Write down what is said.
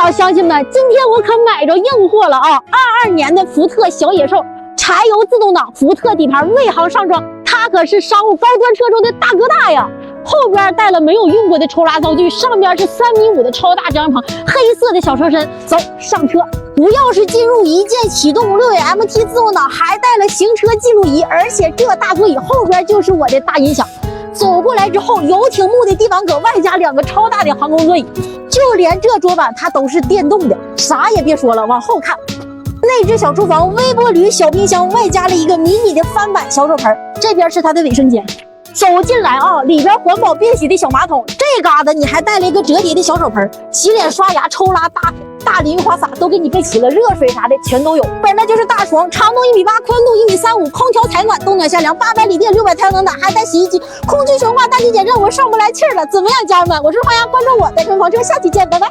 老乡亲们，今天我可买着硬货了啊！22年的福特小野兽，柴油自动挡，福特底盘魏航上装，它可是商务高端车中的大哥大呀！后边带了没有用过的抽拉灶具，上边是3.5米的超大遮阳棚，黑色的小车身。走，上车。无钥匙进入，一键启动，6AMT 自动挡，还带了行车记录仪，而且这大座椅后边就是我的大音响。走过来之后，游艇木的地板革，外加2个超大的航空座椅，就连这桌板它都是电动的。啥也别说了，往后看，内置小厨房，微波炉、小冰箱，外加了一个迷你的翻版小手盆。这边是它的卫生间。走进来啊，里边环保便携的小马桶，这嘎达你还带了一个折叠的小手盆，洗脸、刷牙、抽拉大淋浴花洒都给你备齐了，热水啥的全都有。本来就是大床，长度1.8米，宽度1.35米，空调采暖，冬暖夏凉，800理电，600太阳能暖，还带洗衣机，空气悬挂，大气减震，我上不来气了。怎么样，家人们？我是花丫，关注我，带车房车，下期见，拜拜。